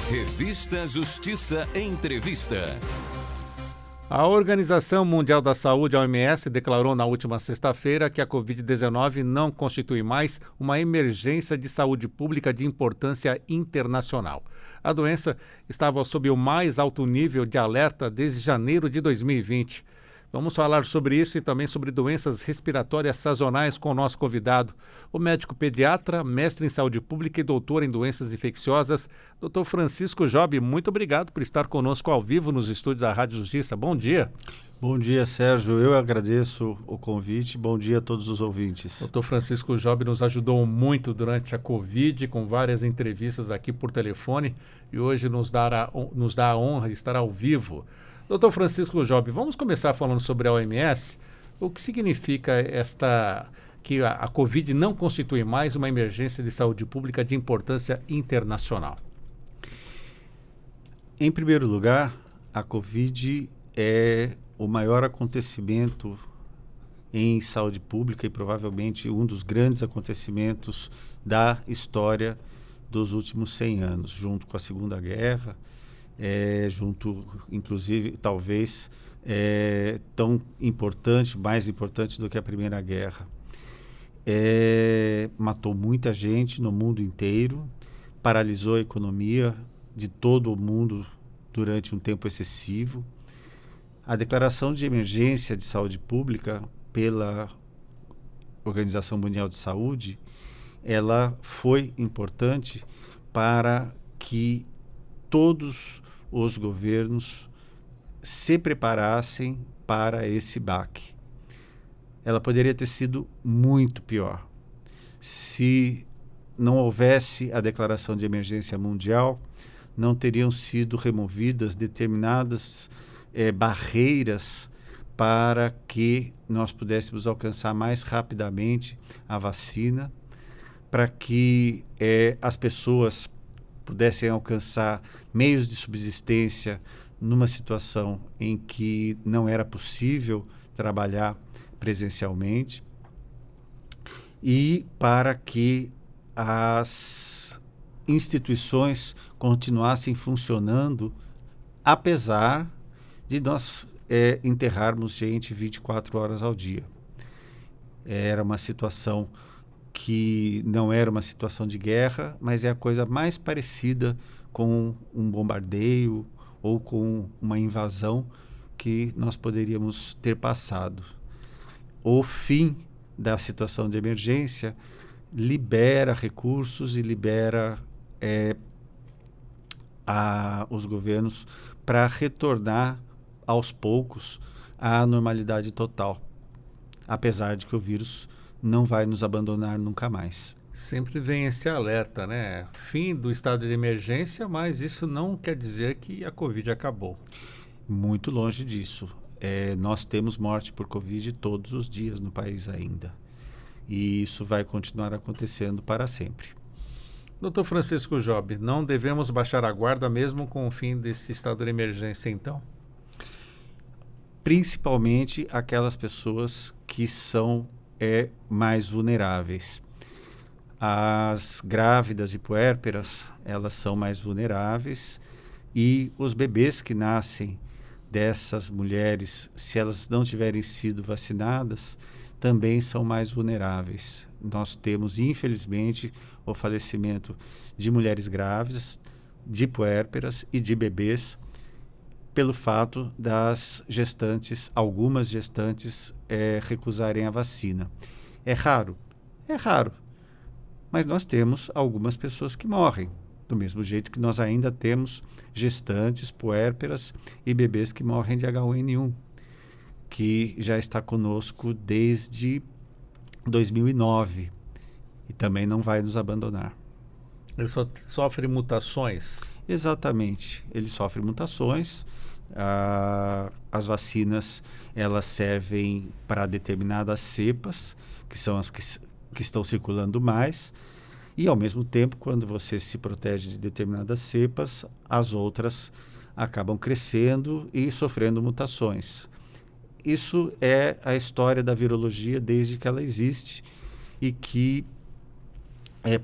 Revista Justiça Entrevista. A Organização Mundial da Saúde, a OMS, declarou na última sexta-feira que a Covid-19 não constitui mais uma emergência de saúde pública de importância internacional. A doença estava sob o mais alto nível de alerta desde janeiro de 2020. Vamos falar sobre isso e também sobre doenças respiratórias sazonais com o nosso convidado, o médico pediatra, mestre em saúde pública e doutor em doenças infecciosas, Dr. Francisco Job. Muito obrigado por estar conosco ao vivo nos estúdios da Rádio Justiça. Bom dia. Bom dia, Sérgio. Eu agradeço o convite. Bom dia a todos os ouvintes. Dr. Francisco Job nos ajudou muito durante a Covid, com várias entrevistas aqui por telefone, e hoje nos dá a honra de estar ao vivo. Dr. Francisco Job, vamos começar falando sobre a OMS. O que significa que a Covid não constitui mais uma emergência de saúde pública de importância internacional? Em primeiro lugar, a Covid é o maior acontecimento em saúde pública e provavelmente um dos grandes acontecimentos da história dos últimos 100 anos, junto com a Segunda Guerra, junto, inclusive, talvez tão importante, mais importante do que a Primeira Guerra. Matou muita gente no mundo inteiro, paralisou a economia de todo o mundo durante um tempo excessivo. A declaração de emergência de saúde pública pela Organização Mundial de Saúde, ela foi importante para que todos os governos se preparassem para esse baque. Ela poderia ter sido muito pior. Se não houvesse a declaração de emergência mundial, não teriam sido removidas determinadas barreiras para que nós pudéssemos alcançar mais rapidamente a vacina, para que as pessoas pudessem alcançar meios de subsistência numa situação em que não era possível trabalhar presencialmente, e para que as instituições continuassem funcionando, apesar de nós enterrarmos gente 24 horas ao dia. Era uma situação que não era uma situação de guerra, mas é a coisa mais parecida com um bombardeio ou com uma invasão que nós poderíamos ter passado. O fim da situação de emergência libera recursos e libera os governos para retornar aos poucos à normalidade total, apesar de que o vírus não vai nos abandonar nunca mais. Sempre vem esse alerta, né? Fim do estado de emergência, mas isso não quer dizer que a Covid acabou. Muito longe disso. Nós temos morte por Covid todos os dias no país ainda. E isso vai continuar acontecendo para sempre. Dr. Francisco Job, não devemos baixar a guarda mesmo com o fim desse estado de emergência, então? Principalmente aquelas pessoas que são mais vulneráveis. As grávidas e puérperas, elas são mais vulneráveis, e os bebês que nascem dessas mulheres, se elas não tiverem sido vacinadas, também são mais vulneráveis. Nós temos, infelizmente, o falecimento de mulheres grávidas, de puérperas e de bebês, pelo fato das gestantes, algumas gestantes, recusarem a vacina. É raro, mas nós temos algumas pessoas que morrem, do mesmo jeito que nós ainda temos gestantes, puérperas e bebês que morrem de H1N1, que já está conosco desde 2009 e também não vai nos abandonar. Ele só sofre mutações? Exatamente, ele sofre mutações. As vacinas, elas servem para determinadas cepas, que são as que estão circulando mais, e ao mesmo tempo, quando você se protege de determinadas cepas, as outras acabam crescendo e sofrendo mutações. Isso é a história da virologia desde que ela existe, e que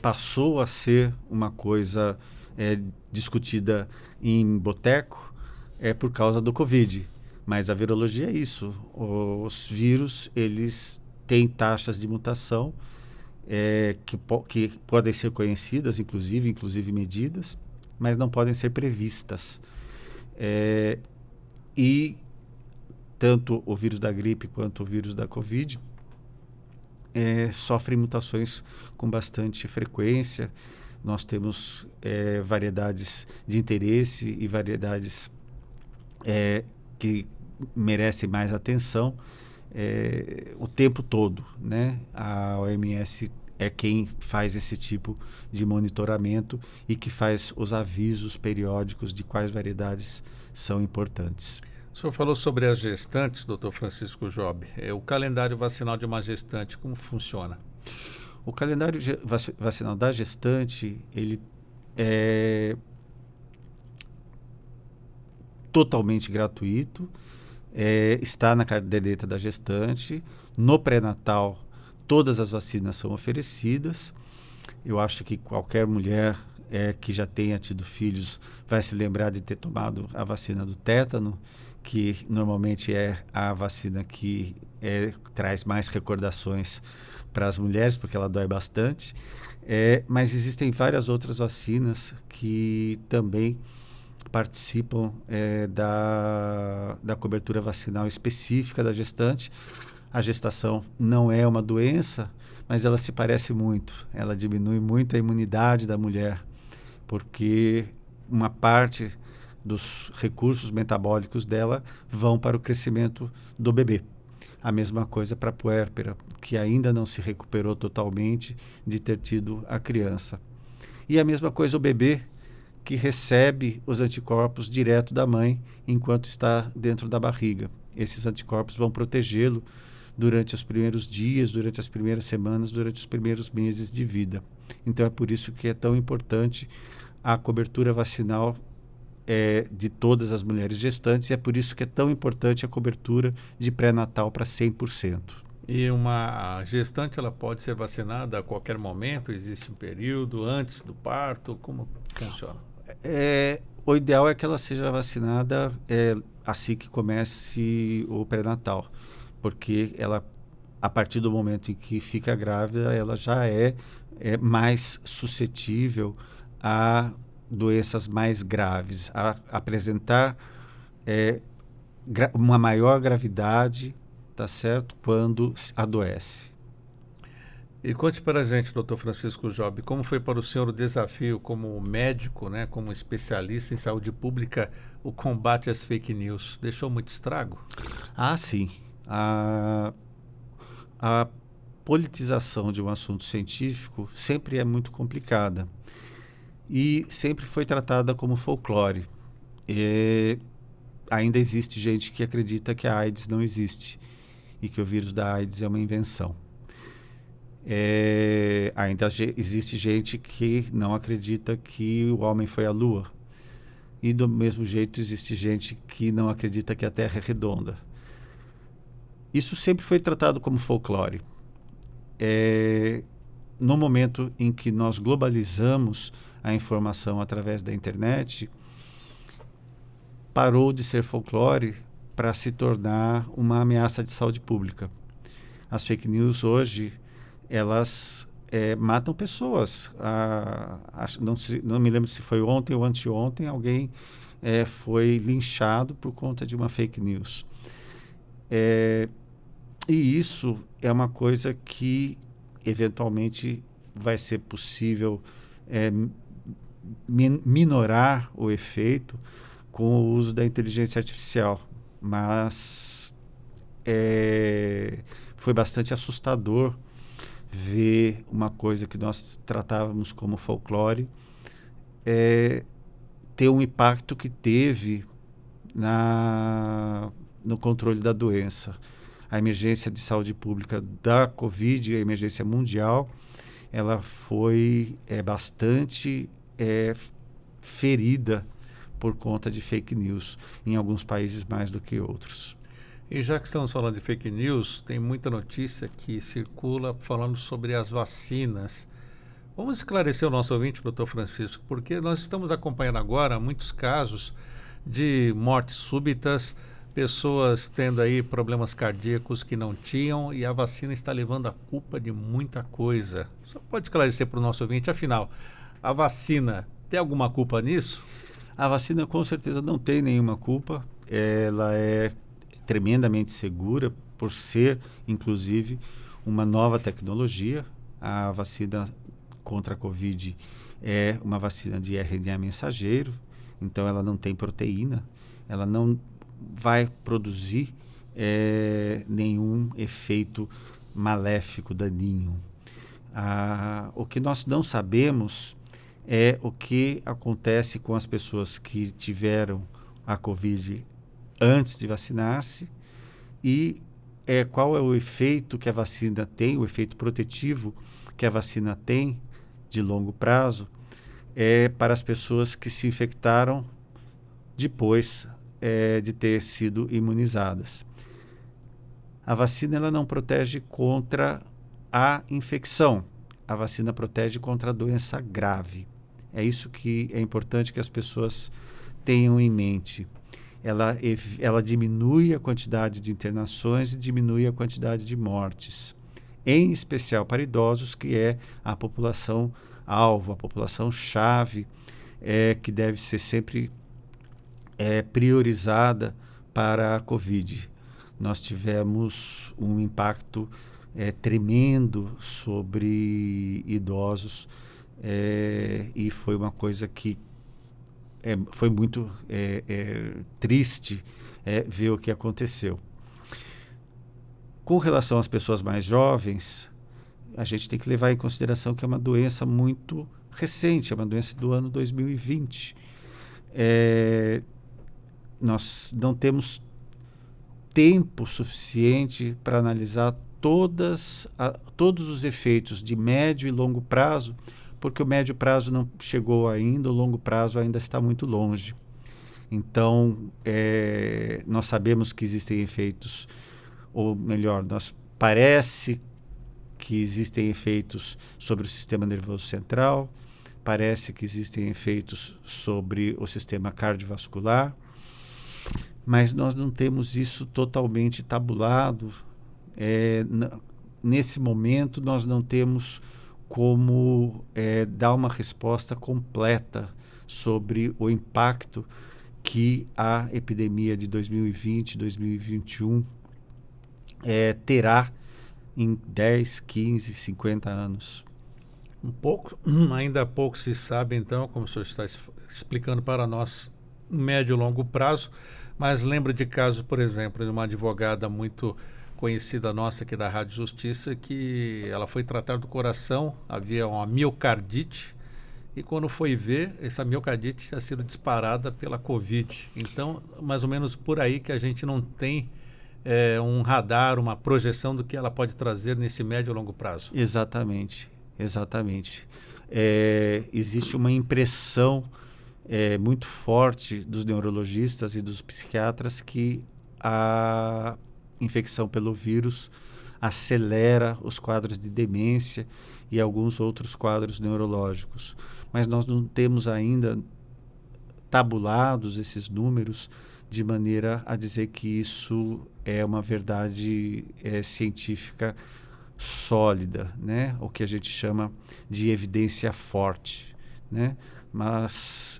passou a ser uma coisa discutida em boteco é por causa do Covid. Mas a virologia é isso. Os vírus, eles têm taxas de mutação que podem ser conhecidas, inclusive medidas, mas não podem ser previstas. E tanto o vírus da gripe quanto o vírus da Covid sofrem mutações com bastante frequência. Nós temos variedades de interesse e variedades que merecem mais atenção o tempo todo, né? A OMS é quem faz esse tipo de monitoramento e que faz os avisos periódicos de quais variedades são importantes. O senhor falou sobre as gestantes, doutor Francisco Job. O calendário vacinal de uma gestante, como funciona? O calendário vacinal da gestante, ele é totalmente gratuito, está na caderneta da gestante. No pré-natal, todas as vacinas são oferecidas. Eu acho que qualquer mulher que já tenha tido filhos vai se lembrar de ter tomado a vacina do tétano, que normalmente é a vacina que traz mais recordações para as mulheres, porque ela dói bastante. Mas existem várias outras vacinas que também participam da cobertura vacinal específica da gestante. A gestação não é uma doença, mas ela se parece muito. Ela diminui muito a imunidade da mulher, porque uma parte dos recursos metabólicos dela vão para o crescimento do bebê. A mesma coisa para a puérpera, que ainda não se recuperou totalmente de ter tido a criança. E a mesma coisa o bebê, que recebe os anticorpos direto da mãe enquanto está dentro da barriga. Esses anticorpos vão protegê-lo durante os primeiros dias, durante as primeiras semanas, durante os primeiros meses de vida. Então é por isso que é tão importante a cobertura vacinal de todas as mulheres gestantes, e é por isso que é tão importante a cobertura de pré-natal para 100%. E uma gestante, ela pode ser vacinada a qualquer momento? Existe um período antes do parto? Como funciona? O ideal é que ela seja vacinada assim que comece o pré-natal, porque ela, a partir do momento em que fica grávida, ela já é mais suscetível a doenças mais graves, a apresentar uma maior gravidade, tá certo, quando adoece. E conte para a gente, doutor Francisco Job, como foi para o senhor o desafio como médico, né, como especialista em saúde pública, o combate às fake news? Deixou muito estrago? Ah, sim. A politização de um assunto científico sempre é muito complicada e sempre foi tratada como folclore. Ainda existe gente que acredita que a AIDS não existe e que o vírus da AIDS é uma invenção. Ainda existe gente que não acredita que o homem foi à Lua. E do mesmo jeito existe gente que não acredita que a Terra é redonda. Isso sempre foi tratado como folclore. No momento em que nós globalizamos a informação através da internet, parou de ser folclore para se tornar uma ameaça de saúde pública. As fake news hoje, elas matam pessoas. Não me lembro se foi ontem ou anteontem, alguém foi linchado por conta de uma fake news. E isso é uma coisa que eventualmente vai ser possível minorar o efeito com o uso da inteligência artificial, mas foi bastante assustador ver uma coisa que nós tratávamos como folclore ter um impacto que teve no controle da doença. A emergência de saúde pública da Covid, a emergência mundial, ela foi bastante ferida por conta de fake news, em alguns países mais do que outros. E já que estamos falando de fake news, tem muita notícia que circula falando sobre as vacinas. Vamos esclarecer o nosso ouvinte, doutor Francisco, porque nós estamos acompanhando agora muitos casos de mortes súbitas, pessoas tendo aí problemas cardíacos que não tinham, e a vacina está levando a culpa de muita coisa. Só pode esclarecer para o nosso ouvinte, afinal, a vacina tem alguma culpa nisso? A vacina com certeza não tem nenhuma culpa, ela é tremendamente segura por ser, inclusive, uma nova tecnologia. A vacina contra a Covid é uma vacina de RNA mensageiro, então ela não tem proteína, ela não vai produzir nenhum efeito maléfico, daninho. O que nós não sabemos é o que acontece com as pessoas que tiveram a Covid antes de vacinar-se e qual é o efeito que a vacina tem, o efeito protetivo que a vacina tem de longo prazo para as pessoas que se infectaram depois de ter sido imunizadas. A vacina ela não protege contra a infecção, a vacina protege contra a doença grave. É isso que é importante que as pessoas tenham em mente. Ela diminui a quantidade de internações e diminui a quantidade de mortes, em especial para idosos, que é a população alvo, a população chave, que deve ser sempre priorizada para a Covid. Nós tivemos um impacto tremendo sobre idosos e foi uma coisa que foi muito triste ver o que aconteceu. Com relação às pessoas mais jovens, a gente tem que levar em consideração que é uma doença muito recente, é uma doença do ano 2020. Nós não temos tempo suficiente para analisar todos os efeitos de médio e longo prazo, porque o médio prazo não chegou ainda, o longo prazo ainda está muito longe. Então, nós sabemos que existem efeitos, ou melhor, parece que existem efeitos sobre o sistema nervoso central, parece que existem efeitos sobre o sistema cardiovascular, mas nós não temos isso totalmente tabulado. Nesse momento, nós não temos como dar uma resposta completa sobre o impacto que a epidemia de 2020, 2021 terá em 10, 15, 50 anos. Ainda pouco se sabe, então, como o senhor está explicando para nós, médio e longo prazo, mas lembro de casos, por exemplo, de uma advogada muito conhecida nossa aqui da Rádio Justiça, que ela foi tratar do coração, havia uma miocardite, e quando foi ver, essa miocardite tinha sido disparada pela Covid. Então, mais ou menos por aí que a gente não tem um radar, uma projeção do que ela pode trazer nesse médio e longo prazo. Exatamente. Existe uma impressão muito forte dos neurologistas e dos psiquiatras que a infecção pelo vírus acelera os quadros de demência e alguns outros quadros neurológicos. Mas nós não temos ainda tabulados esses números de maneira a dizer que isso é uma verdade científica sólida, né? O que a gente chama de evidência forte, né? Mas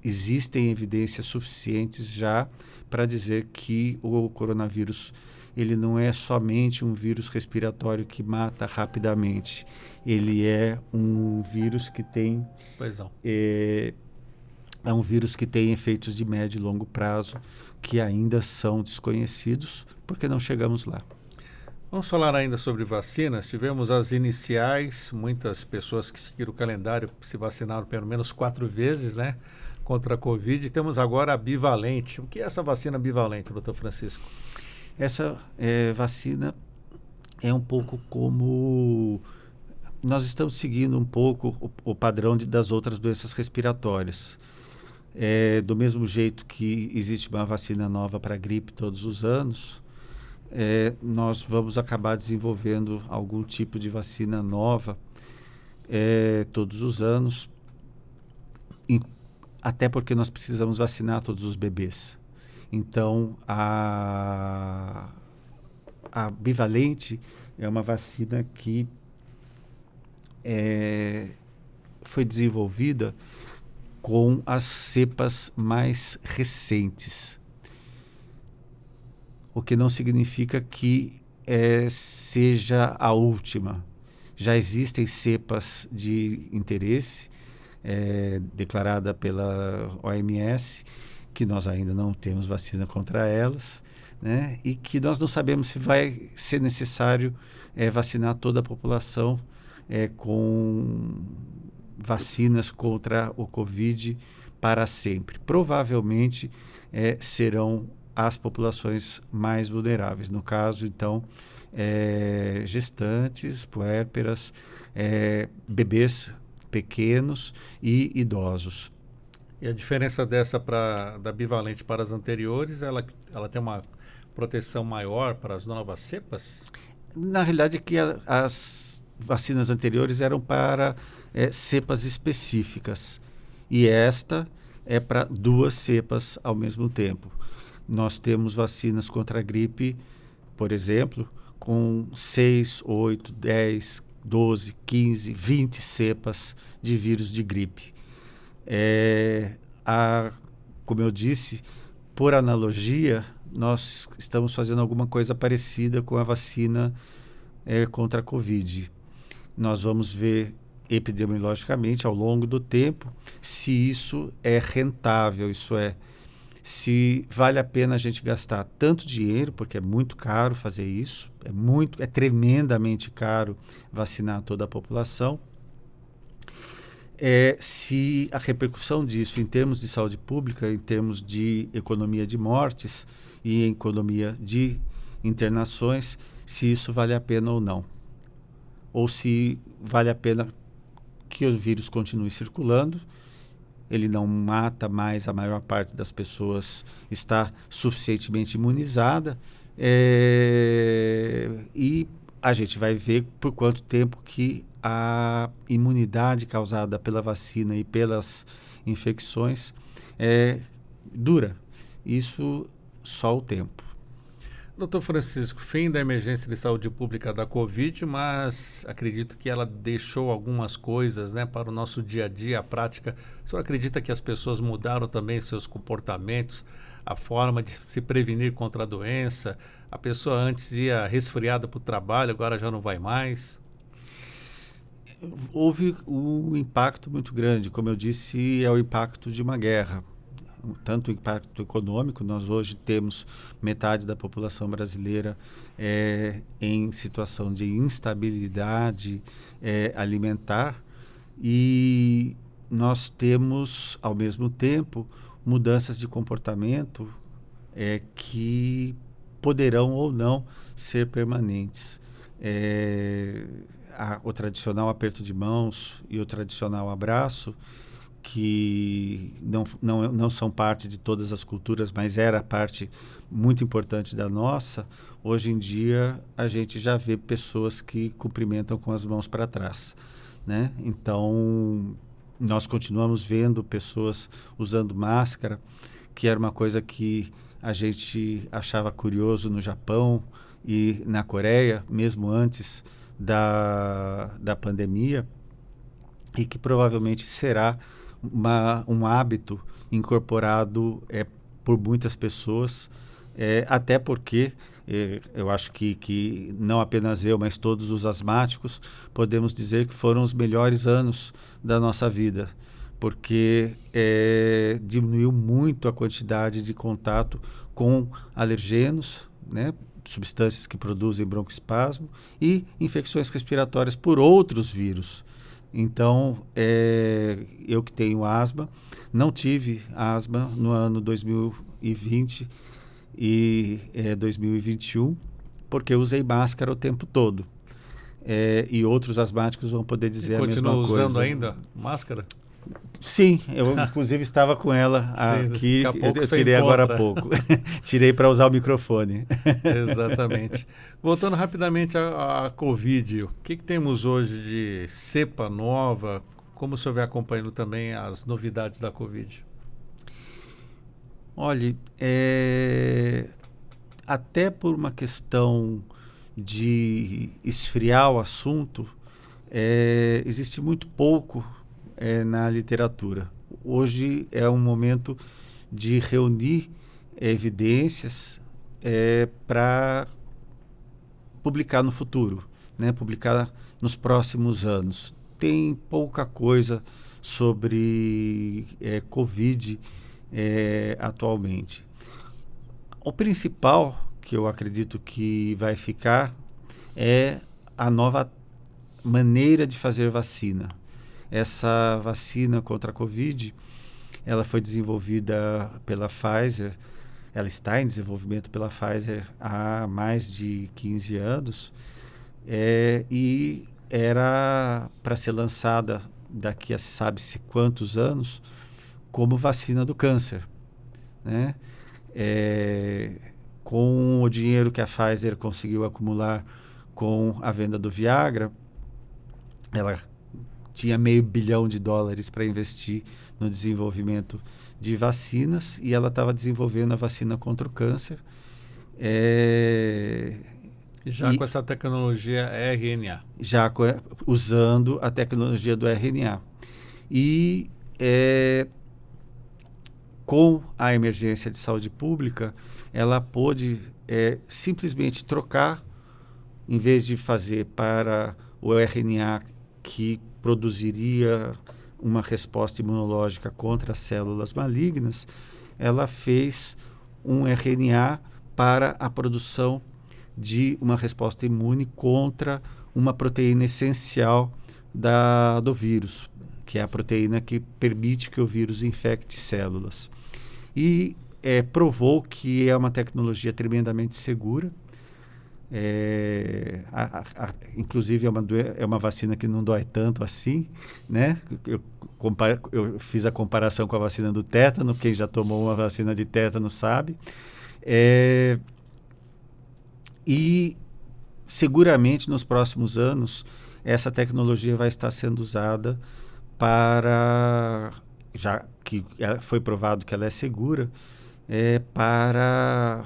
existem evidências suficientes já para dizer que o coronavírus ele não é somente um vírus respiratório que mata rapidamente. Ele é um vírus que tem um vírus que tem efeitos de médio e longo prazo que ainda são desconhecidos porque não chegamos lá. Vamos falar ainda sobre vacinas. Tivemos as iniciais, muitas pessoas que seguiram o calendário se vacinaram pelo menos 4 vezes, né, contra a Covid. Temos agora a bivalente. O que é essa vacina bivalente, doutor Francisco? Essa vacina é um pouco como... Nós estamos seguindo um pouco o padrão das outras doenças respiratórias. Do mesmo jeito que existe uma vacina nova para a gripe todos os anos, nós vamos acabar desenvolvendo algum tipo de vacina nova todos os anos, até porque nós precisamos vacinar todos os bebês. Então, a bivalente é uma vacina que foi desenvolvida com as cepas mais recentes, o que não significa que seja a última. Já existem cepas de interesse declarada pela OMS, que nós ainda não temos vacina contra elas, né? E que nós não sabemos se vai ser necessário vacinar toda a população com vacinas contra o Covid para sempre. Provavelmente serão as populações mais vulneráveis. No caso, então, gestantes, puérperas, bebês pequenos e idosos. E a diferença dessa da bivalente para as anteriores, ela tem uma proteção maior para as novas cepas? Na realidade, é que as vacinas anteriores eram para cepas específicas, e esta é para 2 cepas ao mesmo tempo. Nós temos vacinas contra a gripe, por exemplo, com 6, 8, 10, 12, 15, 20 cepas de vírus de gripe. Como eu disse, por analogia, nós estamos fazendo alguma coisa parecida com a vacina contra a Covid. Nós vamos ver epidemiologicamente ao longo do tempo se isso é rentável, isso é, se vale a pena a gente gastar tanto dinheiro, porque é muito caro fazer isso, é tremendamente caro vacinar toda a população, se a repercussão disso em termos de saúde pública, em termos de economia de mortes e economia de internações, se isso vale a pena ou não. Ou se vale a pena que o vírus continue circulando, ele não mata mais a maior parte das pessoas, está suficientemente imunizada, e a gente vai ver por quanto tempo que a imunidade causada pela vacina e pelas infecções dura. Isso só o tempo. Doutor Francisco, fim da emergência de saúde pública da Covid, mas acredito que ela deixou algumas coisas, né, para o nosso dia a dia, a prática. O senhor acredita que as pessoas mudaram também seus comportamentos, a forma de se prevenir contra a doença? A pessoa antes ia resfriada para o trabalho, agora já não vai mais? Houve um impacto muito grande. Como eu disse, é o impacto de uma guerra. Tanto o impacto econômico, nós hoje temos metade da população brasileira em situação de instabilidade alimentar, e nós temos, ao mesmo tempo, mudanças de comportamento que poderão ou não ser permanentes. O tradicional aperto de mãos e o tradicional abraço, que não são parte de todas as culturas, mas era parte muito importante da nossa, hoje em dia a gente já vê pessoas que cumprimentam com as mãos para trás, né? Então, nós continuamos vendo pessoas usando máscara, que era uma coisa que a gente achava curioso no Japão e na Coreia, mesmo antes da pandemia, e que provavelmente será um hábito incorporado por muitas pessoas, até porque eu acho que não apenas eu, mas todos os asmáticos podemos dizer que foram os melhores anos da nossa vida, porque diminuiu muito a quantidade de contato com alergenos, né, substâncias que produzem broncoespasmo e infecções respiratórias por outros vírus. Então, eu que tenho asma, não tive asma no ano 2020 e 2021, porque eu usei máscara o tempo todo. E outros asmáticos vão poder dizer a mesma coisa. Continua usando ainda máscara? Sim, eu inclusive estava com ela aqui, daqui a pouco eu você tirei agora há encontra. pouco. Tirei para usar o microfone. Exatamente. Voltando rapidamente à Covid, o que temos hoje de cepa nova? Como o senhor vem acompanhando também as novidades da Covid? Olhe, até por uma questão de esfriar o assunto, existe muito pouco na literatura. Hoje é um momento de reunir evidências para publicar no futuro, né? Publicar nos próximos anos. Tem pouca coisa sobre Covid atualmente. O principal que eu acredito que vai ficar é a nova maneira de fazer vacina. Essa vacina contra a Covid, ela foi desenvolvida pela Pfizer, ela está em desenvolvimento pela Pfizer há mais de 15 anos e era para ser lançada daqui a sabe-se quantos anos como vacina do câncer, né? Com o dinheiro que a Pfizer conseguiu acumular com a venda do Viagra, ela tinha $500 bilhão para investir no desenvolvimento de vacinas e ela estava desenvolvendo a vacina contra o câncer. Já com essa tecnologia RNA. Já usando a tecnologia do RNA. E com a emergência de saúde pública, ela pôde simplesmente trocar, em vez de fazer para o RNA que produziria uma resposta imunológica contra as células malignas, ela fez um RNA para a produção de uma resposta imune contra uma proteína essencial do vírus, que é a proteína que permite que o vírus infecte células. E provou que é uma tecnologia tremendamente segura. Inclusive é uma vacina que não dói tanto assim, né? Eu fiz a comparação com a vacina do tétano, quem já tomou uma vacina de tétano sabe. E seguramente nos próximos anos essa tecnologia vai estar sendo usada já que foi provado que ela é segura, para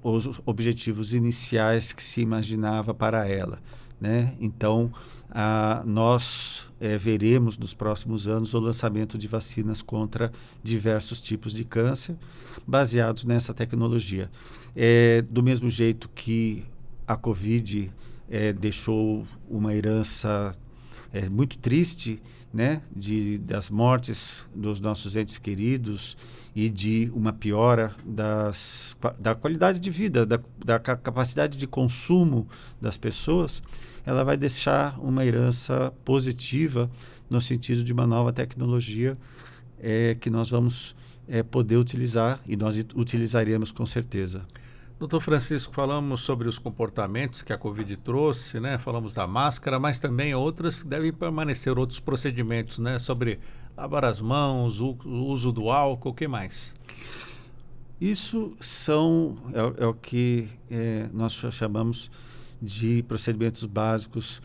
os objetivos iniciais que se imaginava para ela, né? Então, nós veremos nos próximos anos o lançamento de vacinas contra diversos tipos de câncer baseados nessa tecnologia. Do mesmo jeito que a Covid deixou uma herança muito triste, né, das mortes dos nossos entes queridos e de uma piora da qualidade de vida, da capacidade de consumo das pessoas, ela vai deixar uma herança positiva no sentido de uma nova tecnologia que nós vamos poder utilizar e nós utilizaremos com certeza. Doutor Francisco, falamos sobre os comportamentos que a Covid trouxe, né? Falamos da máscara, mas também devem permanecer outros procedimentos, né? Sobre lavar as mãos, o uso do álcool, o que mais? Isso é o que nós chamamos de procedimentos básicos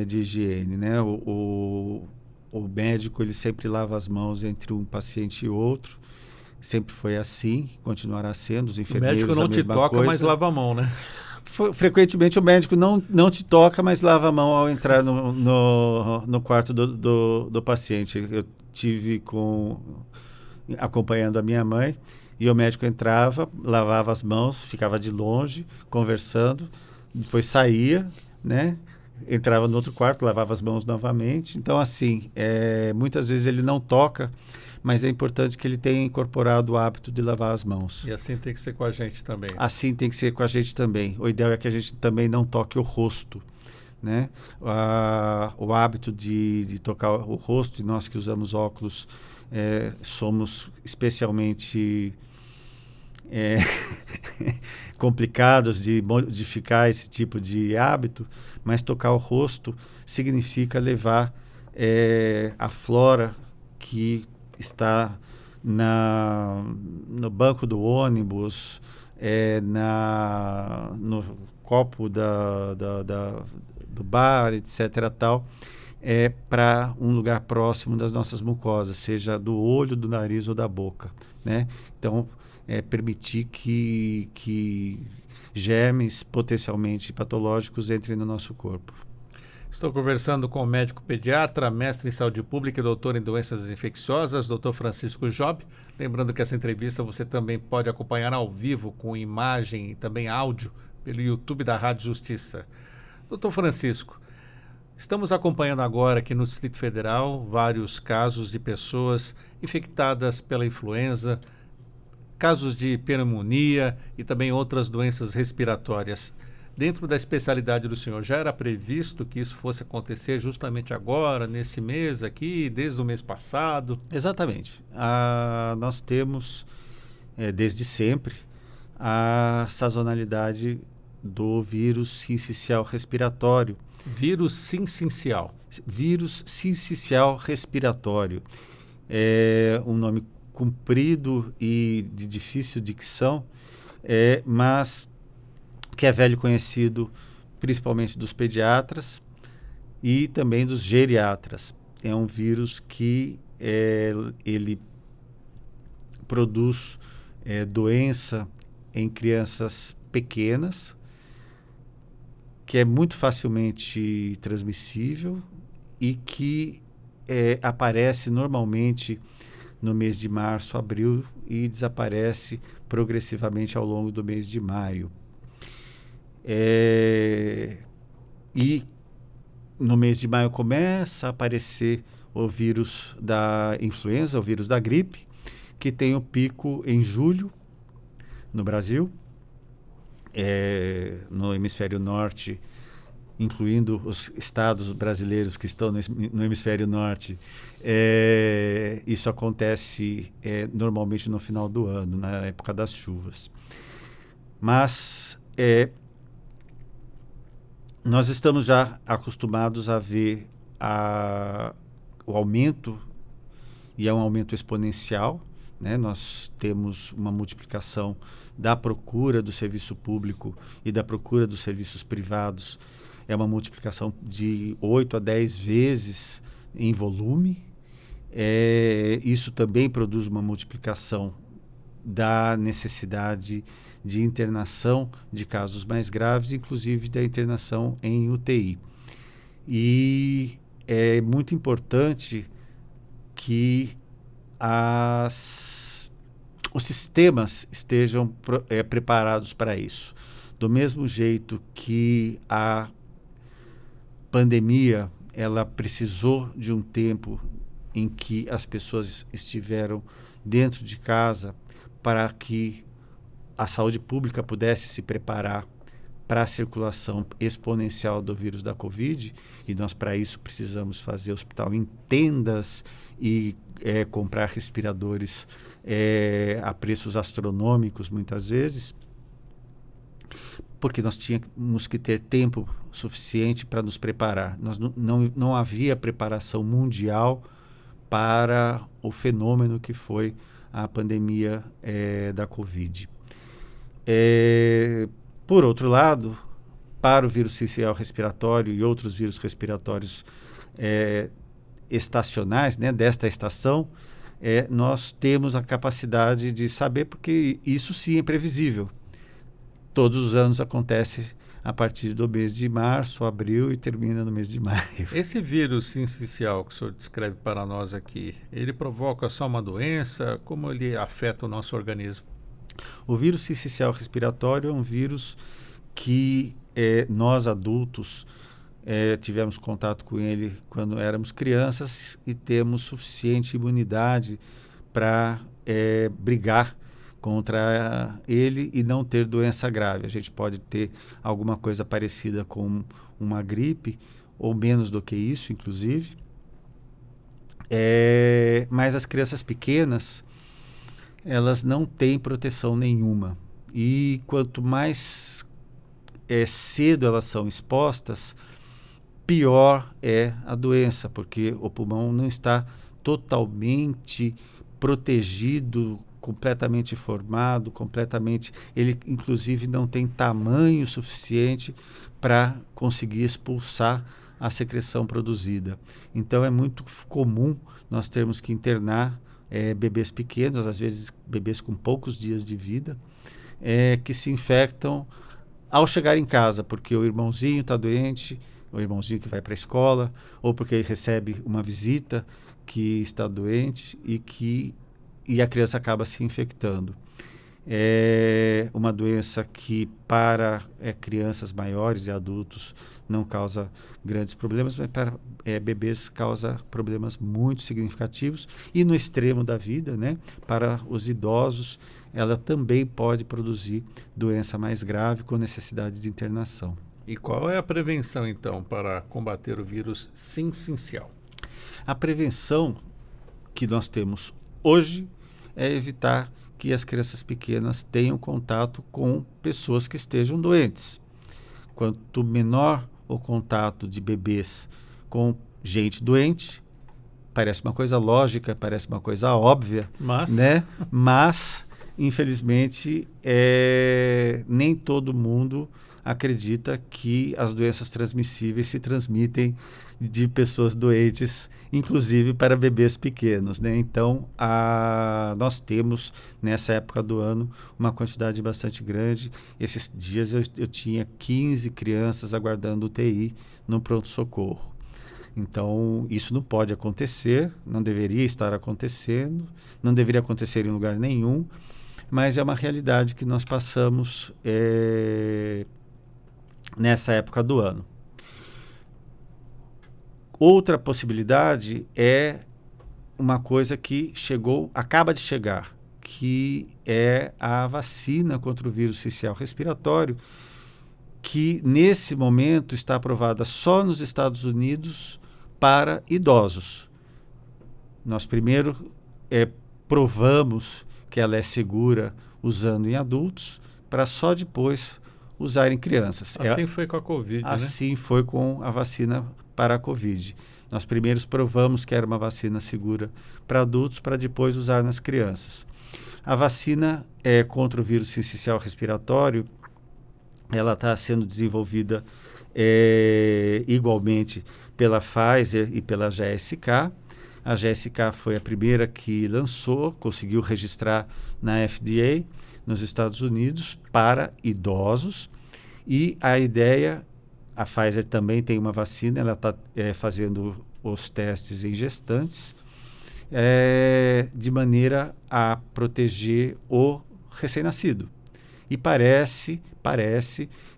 de higiene, né? O médico ele sempre lava as mãos entre um paciente e outro. Sempre foi assim, continuará sendo. Os enfermeiros, o médico não te toca, mas lava a mão, né? Frequentemente o médico não te toca, mas lava a mão ao entrar no quarto do paciente. Eu tive acompanhando a minha mãe e o médico entrava, lavava as mãos, ficava de longe, conversando, depois saía, né? Entrava no outro quarto, lavava as mãos novamente. Então, assim, muitas vezes ele não toca, mas é importante que ele tenha incorporado o hábito de lavar as mãos. E assim tem que ser com a gente também. Assim tem que ser com a gente também. O ideal é que a gente também não toque o rosto, né? O hábito de tocar o rosto, e nós que usamos óculos somos especialmente complicados de modificar esse tipo de hábito, mas tocar o rosto significa levar a flora que está no banco do ônibus, no copo do bar, etc. tal, para um lugar próximo das nossas mucosas, seja do olho, do nariz ou da boca, né? Então, permitir que germes potencialmente patológicos entrem no nosso corpo. Estou conversando com o médico pediatra, mestre em saúde pública e doutor em doenças infecciosas, Dr. Francisco Job. Lembrando que essa entrevista você também pode acompanhar ao vivo, com imagem e também áudio, pelo YouTube da Rádio Justiça. Dr. Francisco, estamos acompanhando agora aqui no Distrito Federal vários casos de pessoas infectadas pela influenza, casos de pneumonia e também outras doenças respiratórias. Dentro da especialidade do senhor, já era previsto que isso fosse acontecer justamente agora, nesse mês aqui, desde o mês passado? Exatamente. Nós temos, desde sempre, a sazonalidade do vírus sincicial respiratório. Vírus sincicial. Vírus sincicial respiratório. É um nome comprido e de difícil dicção, mas que é velho conhecido principalmente dos pediatras e também dos geriatras. É um vírus que ele produz doença em crianças pequenas, que é muito facilmente transmissível e que aparece normalmente no mês de março, abril e desaparece progressivamente ao longo do mês de maio. E no mês de maio começa a aparecer o vírus da influenza, o vírus da gripe, que tem o pico em julho no Brasil, no hemisfério norte, incluindo os estados brasileiros que estão no hemisfério norte. Isso acontece normalmente no final do ano, na época das chuvas. Mas nós estamos já acostumados a ver o aumento, e é um aumento exponencial, né? Nós temos uma multiplicação da procura do serviço público e da procura dos serviços privados. É uma multiplicação de 8 a 10 vezes em volume. Isso também produz uma multiplicação da necessidade de internação de casos mais graves, inclusive da internação em UTI. E é muito importante que os sistemas estejam preparados para isso. Do mesmo jeito que a pandemia ela precisou de um tempo em que as pessoas estiveram dentro de casa para que a saúde pública pudesse se preparar para a circulação exponencial do vírus da Covid, e nós para isso precisamos fazer hospital em tendas e comprar respiradores a preços astronômicos muitas vezes, porque nós tínhamos que ter tempo suficiente para nos preparar. Não havia preparação mundial para o fenômeno que foi a pandemia da Covid. Por outro lado, para o vírus sincicial respiratório e outros vírus respiratórios estacionais, né, desta estação, nós temos a capacidade de saber, porque isso sim é previsível. Todos os anos acontece a partir do mês de março, abril e termina no mês de maio. Esse vírus sincicial que o senhor descreve para nós aqui, ele provoca só uma doença? Como ele afeta o nosso organismo? O vírus sincicial respiratório é um vírus que nós adultos tivemos contato com ele quando éramos crianças e temos suficiente imunidade para brigar contra ele e não ter doença grave. A gente pode ter alguma coisa parecida com uma gripe, ou menos do que isso, inclusive. Mas as crianças pequenas, elas não têm proteção nenhuma. E quanto mais cedo elas são expostas, pior é a doença, porque o pulmão não está totalmente protegido, completamente formado, ele inclusive não tem tamanho suficiente para conseguir expulsar a secreção produzida. Então é muito comum nós termos que internar bebês pequenos, às vezes bebês com poucos dias de vida, que se infectam ao chegar em casa, porque o irmãozinho está doente, o irmãozinho que vai para a escola, ou porque ele recebe uma visita que está doente e a criança acaba se infectando. É uma doença que para crianças maiores e adultos não causa grandes problemas, mas para bebês causa problemas muito significativos. E no extremo da vida, né, para os idosos, ela também pode produzir doença mais grave com necessidade de internação. E qual é a prevenção, então, para combater o vírus sincicial? A prevenção que nós temos hoje é evitar que as crianças pequenas tenham contato com pessoas que estejam doentes. Quanto menor o contato de bebês com gente doente, parece uma coisa lógica, parece uma coisa óbvia, né? Mas infelizmente, nem todo mundo acredita que as doenças transmissíveis se transmitem de pessoas doentes, inclusive para bebês pequenos, né? Então, nós temos, nessa época do ano, uma quantidade bastante grande. Esses dias eu tinha 15 crianças aguardando UTI no pronto-socorro. Então, isso não pode acontecer, não deveria estar acontecendo, não deveria acontecer em lugar nenhum, mas é uma realidade que nós passamos nessa época do ano. Outra possibilidade é uma coisa que acaba de chegar, que é a vacina contra o vírus sincicial respiratório, que nesse momento está aprovada só nos Estados Unidos para idosos. Nós primeiro provamos que ela é segura usando em adultos, para só depois usar em crianças. Assim foi com a Covid, né? Assim foi com a vacina para a Covid. Nós primeiros provamos que era uma vacina segura para adultos, para depois usar nas crianças. A vacina contra o vírus sincicial respiratório, ela está sendo desenvolvida igualmente pela Pfizer e pela GSK. A GSK foi a primeira que lançou, conseguiu registrar na FDA nos Estados Unidos para idosos. E a ideia, a Pfizer também tem uma vacina, ela está fazendo os testes em gestantes, de maneira a proteger o recém-nascido. E parece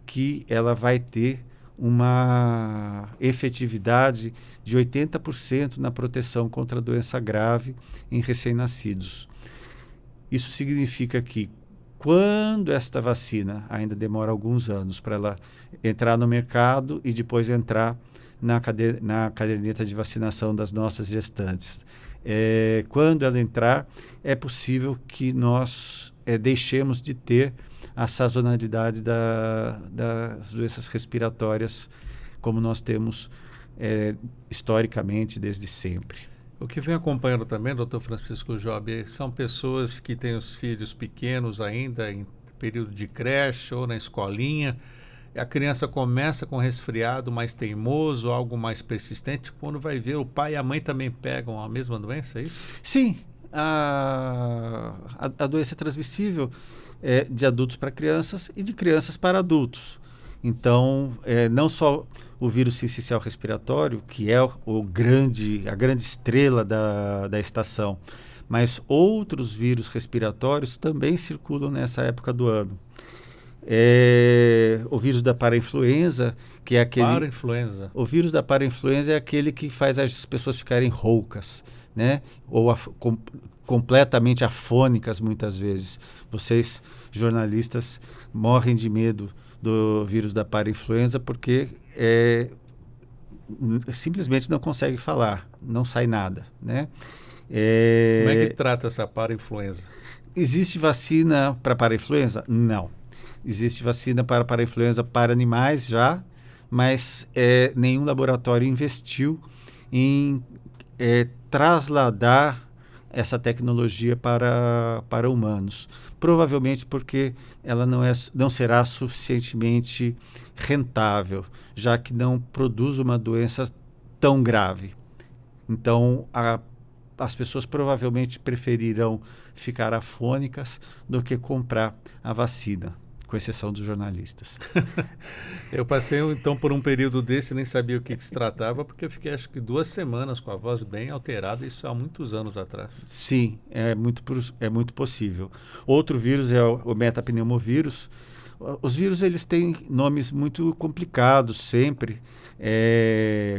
que ela vai ter uma efetividade de 80% na proteção contra a doença grave em recém-nascidos. Isso significa que quando esta vacina, ainda demora alguns anos para ela entrar no mercado e depois entrar na caderneta de vacinação das nossas gestantes, quando ela entrar, é possível que nós deixemos de ter a sazonalidade das doenças respiratórias, como nós temos historicamente desde sempre. O que vem acompanhando também, doutor Francisco Job, são pessoas que têm os filhos pequenos ainda, em período de creche ou na escolinha. A criança começa com resfriado mais teimoso, algo mais persistente. Quando vai ver, o pai e a mãe também pegam a mesma doença, é isso? Sim, a doença é transmissível de adultos para crianças e de crianças para adultos. Então, não só o vírus sincicial respiratório, que é a grande estrela da estação, mas outros vírus respiratórios também circulam nessa época do ano. O vírus da parainfluenza, que é aquele... Parainfluenza. O vírus da parainfluenza é aquele que faz as pessoas ficarem roucas, né? Ou completamente afônicas muitas vezes. Vocês, jornalistas, morrem de medo do vírus da parainfluenza porque simplesmente não consegue falar, não sai nada, né? Como é que trata essa parainfluenza? Existe vacina para parainfluenza? Não. Existe vacina para parainfluenza para animais já, mas nenhum laboratório investiu em trasladar essa tecnologia para humanos. Provavelmente porque ela não será suficientemente rentável, já que não produz uma doença tão grave. Então, as pessoas provavelmente preferirão ficar afônicas do que comprar a vacina, com exceção dos jornalistas. Eu passei, então, por um período desse, nem sabia o que se tratava, porque eu fiquei, acho que 2 semanas com a voz bem alterada, isso há muitos anos atrás. Sim, é muito possível. Outro vírus é o metapneumovírus. Os vírus, eles têm nomes muito complicados sempre.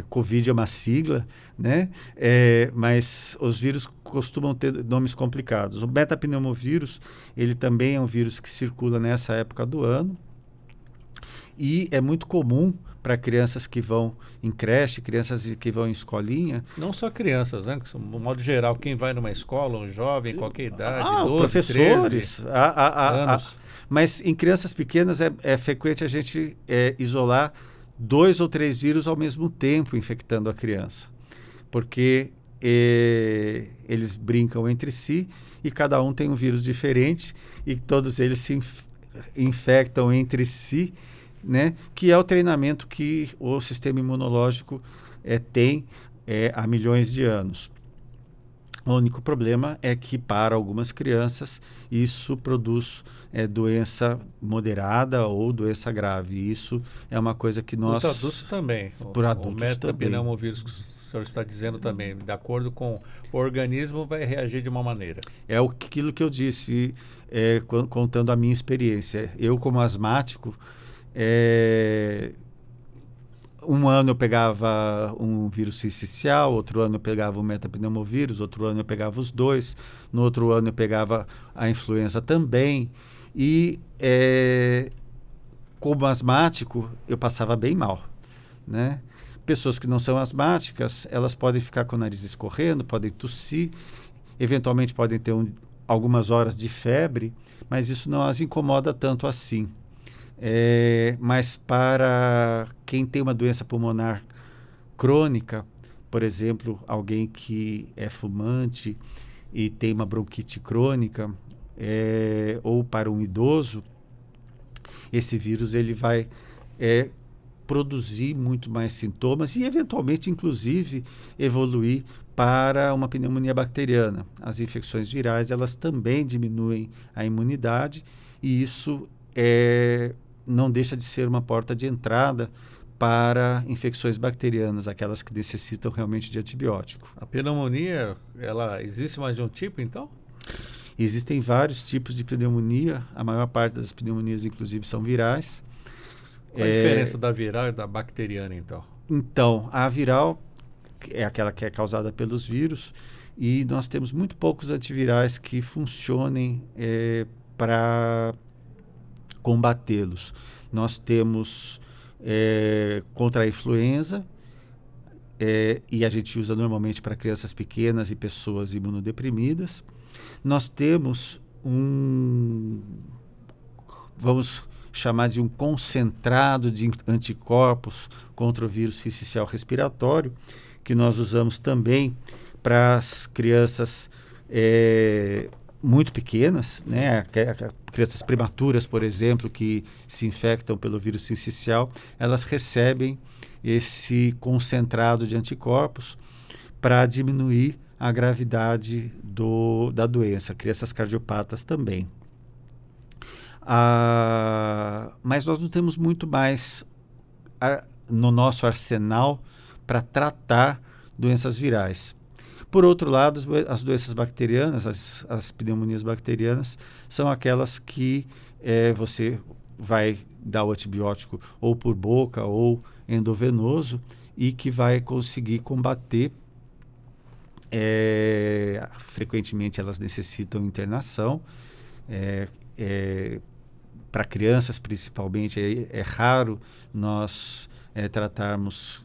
Covid é uma sigla, né? Mas os vírus costumam ter nomes complicados. O metapneumovírus, ele também é um vírus que circula nessa época do ano e é muito comum para crianças que vão em creche, crianças que vão em escolinha. Não só crianças, né? De modo geral, quem vai numa escola, um jovem, qualquer idade, 12, professores, 13 anos. Mas em crianças pequenas é frequente a gente isolar 2 ou 3 vírus ao mesmo tempo infectando a criança, porque eles brincam entre si e cada um tem um vírus diferente e todos eles se infectam entre si, né? Que é o treinamento que o sistema imunológico tem há milhões de anos. O único problema é que para algumas crianças isso produz doença moderada ou doença grave. Isso é uma coisa que nós... Os adultos também. Por adultos o metapneumovírus que o senhor está dizendo também, de acordo com o organismo, vai reagir de uma maneira. É aquilo que eu disse, contando a minha experiência. Eu, como asmático, um ano eu pegava um vírus sincicial, outro ano eu pegava o metapneumovírus, outro ano eu pegava os 2, no outro ano eu pegava a influenza também. E como asmático, eu passava bem mal, né? Pessoas que não são asmáticas, elas podem ficar com o nariz escorrendo, podem tossir, eventualmente podem ter algumas horas de febre, mas isso não as incomoda tanto assim. Mas para quem tem uma doença pulmonar crônica, por exemplo, alguém que é fumante e tem uma bronquite crônica, ou para um idoso, esse vírus ele vai produzir muito mais sintomas e eventualmente, inclusive, evoluir para uma pneumonia bacteriana. As infecções virais, elas também diminuem a imunidade e isso não deixa de ser uma porta de entrada para infecções bacterianas, aquelas que necessitam realmente de antibiótico. A pneumonia, ela existe mais de um tipo, então? Existem vários tipos de pneumonia, a maior parte das pneumonias, inclusive, são virais. Qual a diferença da viral e da bacteriana, então? Então, a viral é aquela que é causada pelos vírus e nós temos muito poucos antivirais que funcionem para combatê-los. Nós temos contra a influenza, e a gente usa normalmente para crianças pequenas e pessoas imunodeprimidas. Nós temos vamos chamar de um concentrado de anticorpos contra o vírus sincicial respiratório, que nós usamos também para as crianças muito pequenas, né? Crianças prematuras, por exemplo, que se infectam pelo vírus sincicial, elas recebem esse concentrado de anticorpos para diminuir a gravidade da doença. Crianças cardiopatas também. Mas nós não temos muito mais no nosso arsenal para tratar doenças virais. Por outro lado, as doenças bacterianas, as pneumonias bacterianas, são aquelas que você vai dar o antibiótico ou por boca ou endovenoso e que vai conseguir combater. Frequentemente elas necessitam internação. Para crianças, principalmente, é raro nós tratarmos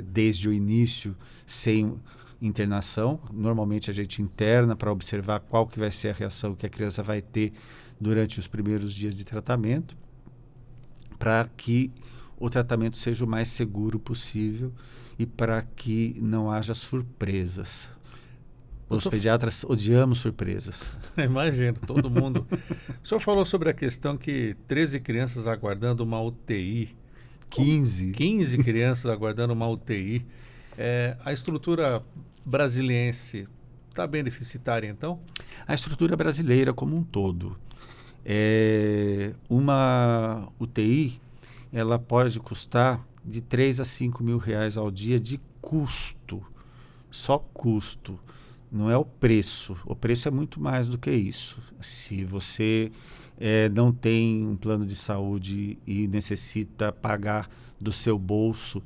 desde o início sem internação. Normalmente a gente interna para observar qual que vai ser a reação que a criança vai ter durante os primeiros dias de tratamento, para que o tratamento seja o mais seguro possível e para que não haja surpresas. Os pediatras odiamos surpresas. Imagino, todo mundo. O senhor falou sobre a questão que 13 crianças aguardando uma UTI. 15. 15 crianças aguardando uma UTI. A estrutura brasiliense está bem deficitária, então? A estrutura brasileira como um todo. Uma UTI, ela pode custar de 3 a 5 mil reais ao dia de custo. Só custo. Não é o preço. O preço é muito mais do que isso. Se você não tem um plano de saúde e necessita pagar do seu bolso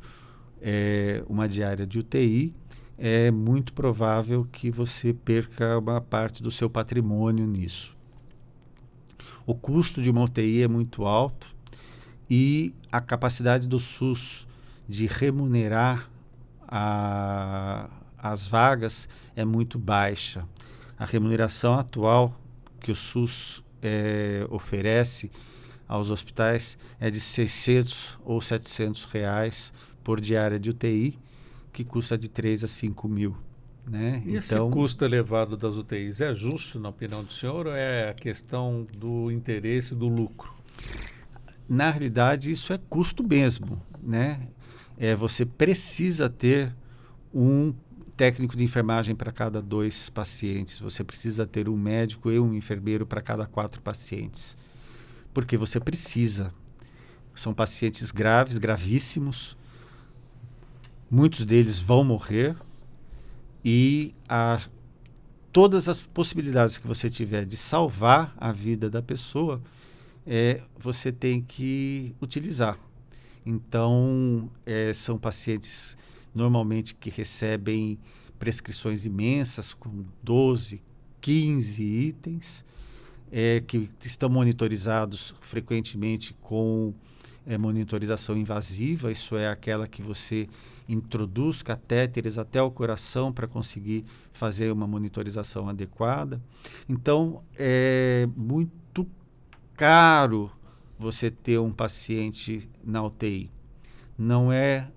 uma diária de UTI, é muito provável que você perca uma parte do seu patrimônio nisso. O custo de uma UTI é muito alto e a capacidade do SUS de remunerar as vagas é muito baixa. A remuneração atual que o SUS oferece aos hospitais é de 600 ou 700 reais por diária de UTI, que custa de 3 a 5 mil. Né? E esse custo elevado das UTIs é justo, na opinião do senhor, ou é a questão do interesse do lucro? Na realidade, isso é custo mesmo. Né? Você precisa ter um técnico de enfermagem para cada 2 pacientes. Você precisa ter um médico e um enfermeiro para cada 4 pacientes. Porque você precisa. São pacientes graves, gravíssimos. Muitos deles vão morrer. E todas as possibilidades que você tiver de salvar a vida da pessoa, você tem que utilizar. Então, são pacientes normalmente que recebem prescrições imensas, com 12, 15 itens, que estão monitorizados frequentemente com monitorização invasiva. Isso é aquela que você introduz catéteres até o coração para conseguir fazer uma monitorização adequada. Então, é muito caro você ter um paciente na UTI. Não é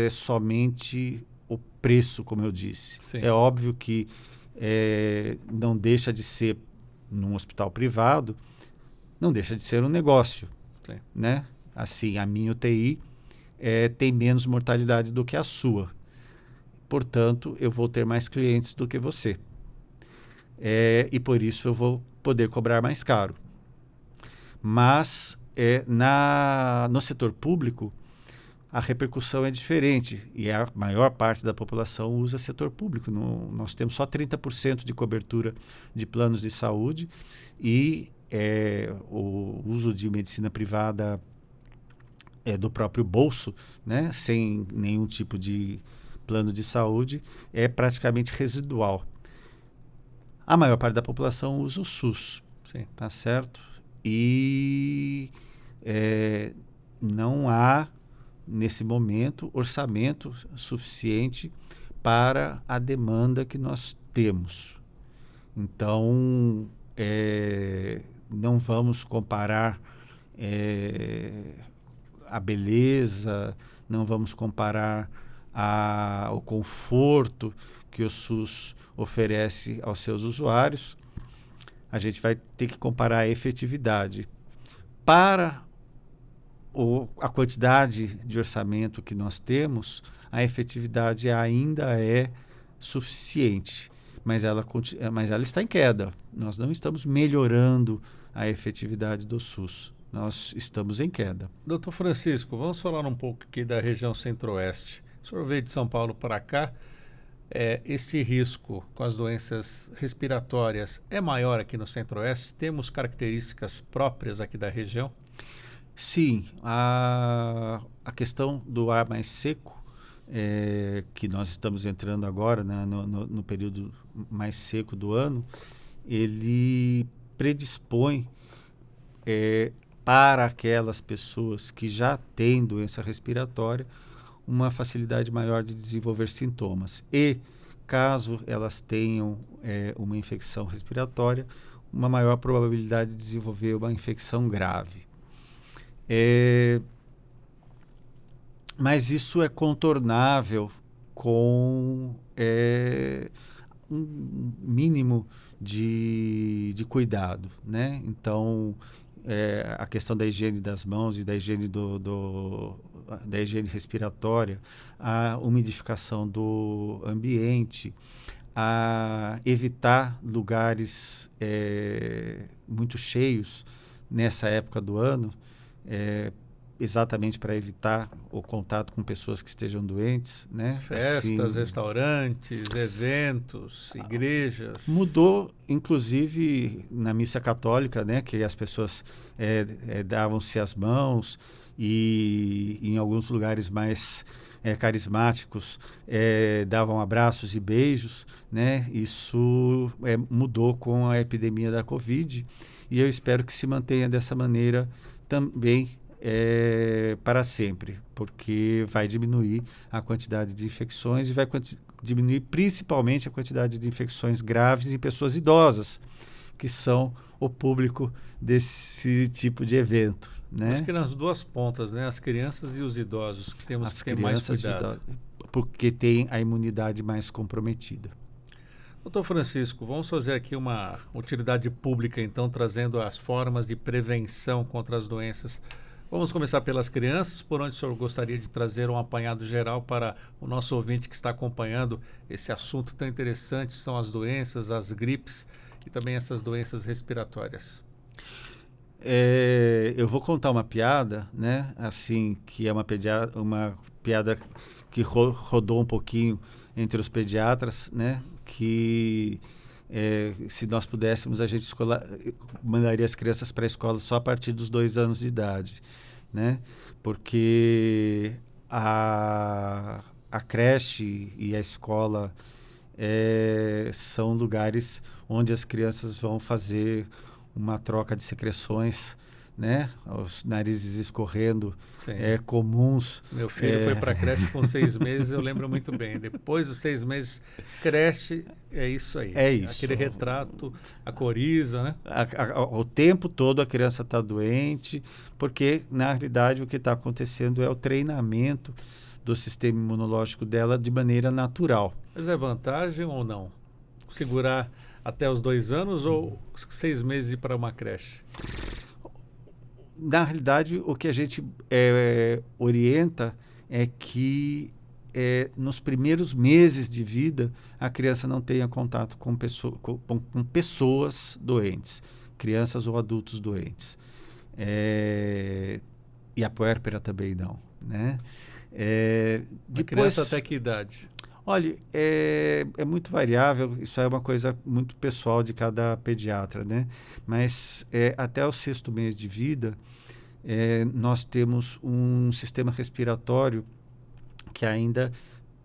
somente o preço, como eu disse. Sim. É óbvio que não deixa de ser, num hospital privado, não deixa de ser um negócio. Sim. Né? Assim, a minha UTI tem menos mortalidade do que a sua. Portanto, eu vou ter mais clientes do que você. E por isso eu vou poder cobrar mais caro. Mas no setor público, a repercussão é diferente e a maior parte da população usa setor público. Nós temos só 30% de cobertura de planos de saúde e o uso de medicina privada do próprio bolso, né, sem nenhum tipo de plano de saúde, é praticamente residual. A maior parte da população usa o SUS, Sim. tá certo? E não há, nesse momento, orçamento suficiente para a demanda que nós temos. Então, não vamos comparar a beleza, não vamos comparar o conforto que o SUS oferece aos seus usuários. A gente vai ter que comparar a efetividade. Para a quantidade de orçamento que nós temos, a efetividade ainda é suficiente, mas ela está em queda. Nós não estamos melhorando a efetividade do SUS. Nós estamos em queda. Doutor Francisco, vamos falar um pouco aqui da região centro-oeste. O senhor veio de São Paulo para cá. Este risco com as doenças respiratórias é maior aqui no centro-oeste? Temos características próprias aqui da região? Sim, a questão do ar mais seco, que nós estamos entrando agora, né, no período mais seco do ano, ele predispõe para aquelas pessoas que já têm doença respiratória uma facilidade maior de desenvolver sintomas. E, caso elas tenham uma infecção respiratória, uma maior probabilidade de desenvolver uma infecção grave. mas isso é contornável com um mínimo de cuidado, né? Então, a questão da higiene das mãos e da higiene da higiene respiratória, a umidificação do ambiente, a evitar lugares muito cheios nessa época do ano, exatamente para evitar o contato com pessoas que estejam doentes, né? Festas, restaurantes, eventos, igrejas. Mudou, inclusive, na missa católica, né? Que as pessoas davam-se as mãos e em alguns lugares mais carismáticos davam abraços e beijos, né? Isso mudou com a epidemia da Covid e eu espero que se mantenha dessa maneira também para sempre, porque vai diminuir a quantidade de infecções e vai diminuir principalmente a quantidade de infecções graves em pessoas idosas, que são o público desse tipo de evento, né? Acho que nas duas pontas, né? As crianças e os idosos, que temos que ter mais cuidado. Porque tem a imunidade mais comprometida. Doutor Francisco, vamos fazer aqui uma utilidade pública, então, trazendo as formas de prevenção contra as doenças. Vamos começar pelas crianças, por onde o senhor gostaria de trazer um apanhado geral para o nosso ouvinte que está acompanhando esse assunto tão interessante, são as doenças, as gripes e também essas doenças respiratórias. Eu vou contar uma piada, né? Assim, que é uma piada que rodou um pouquinho entre os pediatras, né? Que se nós pudéssemos, a gente mandaria as crianças para a escola só a partir dos 2 anos de idade, né? Porque a creche e a escola são lugares onde as crianças vão fazer uma troca de secreções, né? Os narizes escorrendo, comuns. Meu filho foi para a creche com 6 meses, eu lembro muito bem. Depois dos 6 meses, creche, é isso aí. É isso. Aquele retrato, a coriza, né? O tempo todo a criança está doente, porque, na realidade, o que está acontecendo é o treinamento do sistema imunológico dela de maneira natural. Mas é vantagem ou não? Segurar até os 2 anos ou 6 meses ir para uma creche? Na realidade, o que a gente orienta é que nos primeiros meses de vida a criança não tenha contato com pessoas doentes, crianças ou adultos doentes. E a puérpera também não, né? Depois, criança até que idade? Olha, é muito variável, isso é uma coisa muito pessoal de cada pediatra, né? Mas até o 6º mês de vida, nós temos um sistema respiratório que ainda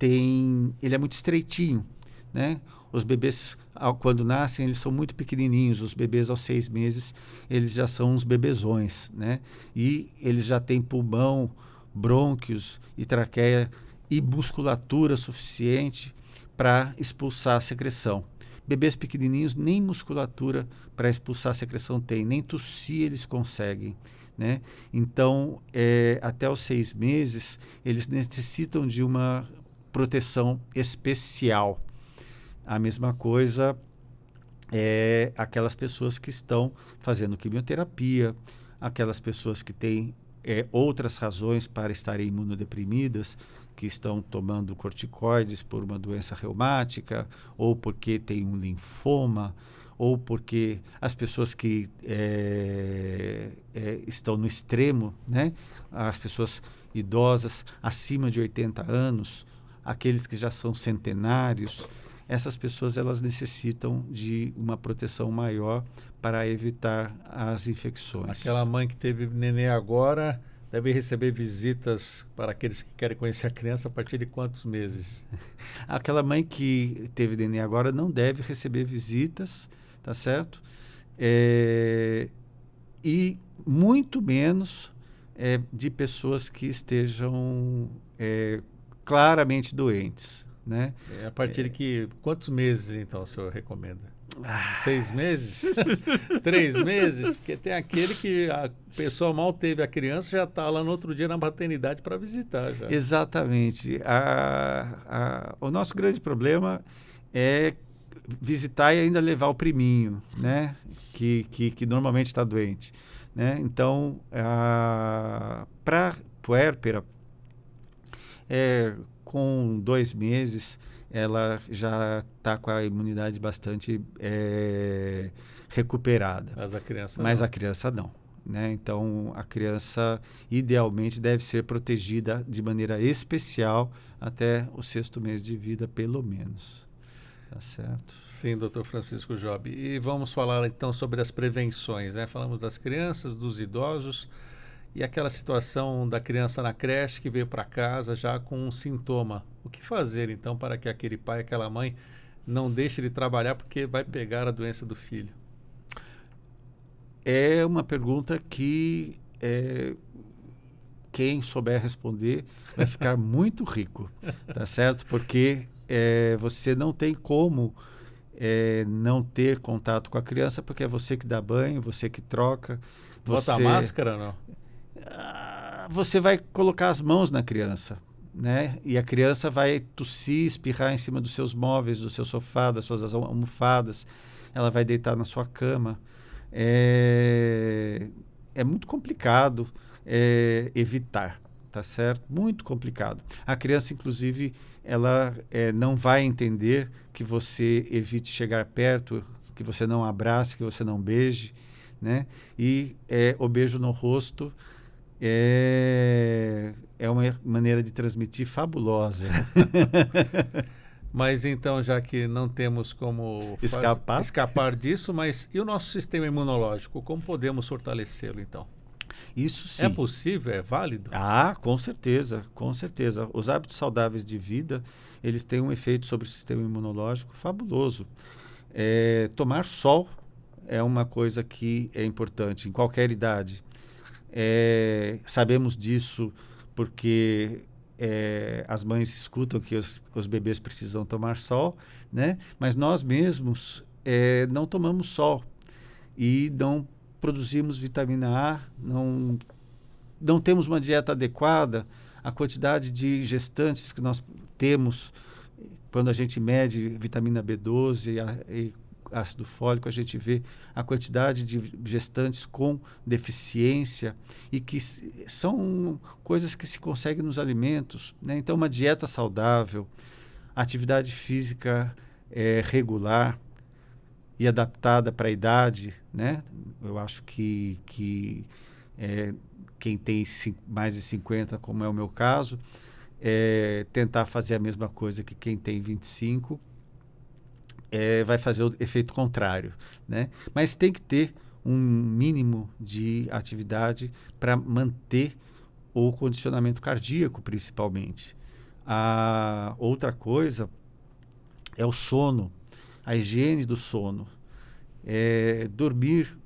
ele é muito estreitinho, né? Os bebês, quando nascem, eles são muito pequenininhos. Os bebês, aos 6 meses, eles já são uns bebezões, né? E eles já têm pulmão, brônquios e traqueia e musculatura suficiente para expulsar a secreção. Bebês pequenininhos nem musculatura para expulsar a secreção têm, nem tossir eles conseguem, né? Então, até os 6 meses, eles necessitam de uma proteção especial. A mesma coisa aquelas pessoas que estão fazendo quimioterapia, aquelas pessoas que têm outras razões para estarem imunodeprimidas, que estão tomando corticoides por uma doença reumática, ou porque tem um linfoma, ou porque as pessoas que estão no extremo, né? As pessoas idosas acima de 80 anos, aqueles que já são centenários, essas pessoas elas necessitam de uma proteção maior para evitar as infecções. Aquela mãe que teve nenê agora deve receber visitas para aqueles que querem conhecer a criança a partir de quantos meses? Aquela mãe que teve nenê agora não deve receber visitas, tá certo? E muito menos de pessoas que estejam claramente doentes, né? A partir de quantos meses, então, o senhor recomenda? 6 meses? 3 meses? Porque tem aquele que a pessoa mal teve a criança, já está lá no outro dia na maternidade para visitar. Já. Exatamente. O nosso grande problema é visitar e ainda levar o priminho, né? Que normalmente está doente. Né? Então, para puérpera, com 2 meses, ela já está com a imunidade bastante recuperada. Mas a criança não. Né? Então, a criança, idealmente, deve ser protegida de maneira especial até o 6º mês de vida, pelo menos. Tá certo? Sim, doutor Francisco Job. E vamos falar, então, sobre as prevenções. Né? Falamos das crianças, dos idosos e aquela situação da criança na creche que veio para casa já com um sintoma. O que fazer, então, para que aquele pai, aquela mãe não deixe de trabalhar porque vai pegar a doença do filho? É uma pergunta que quem souber responder vai ficar muito rico, tá certo? Porque você não tem como não ter contato com a criança, porque é você que dá banho, você que troca. Bota a máscara, não? Você vai colocar as mãos na criança, né? E a criança vai tossir, espirrar em cima dos seus móveis, do seu sofá, das suas almofadas. Ela vai deitar na sua cama. É muito complicado evitar, tá certo? Muito complicado. A criança, inclusive, ela não vai entender que você evite chegar perto, que você não abrace, que você não beije, né? E o beijo no rosto é uma maneira de transmitir fabulosa. Mas então, já que não temos como escapar disso, mas e o nosso sistema imunológico? Como podemos fortalecê-lo, então? Isso sim. É possível? É válido? Com certeza, com certeza. Os hábitos saudáveis de vida, eles têm um efeito sobre o sistema imunológico fabuloso. Tomar sol é uma coisa que é importante em qualquer idade. Sabemos disso porque as mães escutam que os bebês precisam tomar sol, né? Mas nós mesmos não tomamos sol e não produzimos vitamina A, não temos uma dieta adequada. A quantidade de gestantes que nós temos, quando a gente mede vitamina B12 e ácido fólico, a gente vê a quantidade de gestantes com deficiência e que são coisas que se conseguem nos alimentos, né? Então, uma dieta saudável, atividade física regular e adaptada para a idade, né? Eu acho que quem tem mais de 50, como é o meu caso, tentar fazer a mesma coisa que quem tem 25, vai fazer o efeito contrário, né? Mas tem que ter um mínimo de atividade para manter o condicionamento cardíaco, principalmente. A outra coisa é o sono, a higiene do sono. Dormir,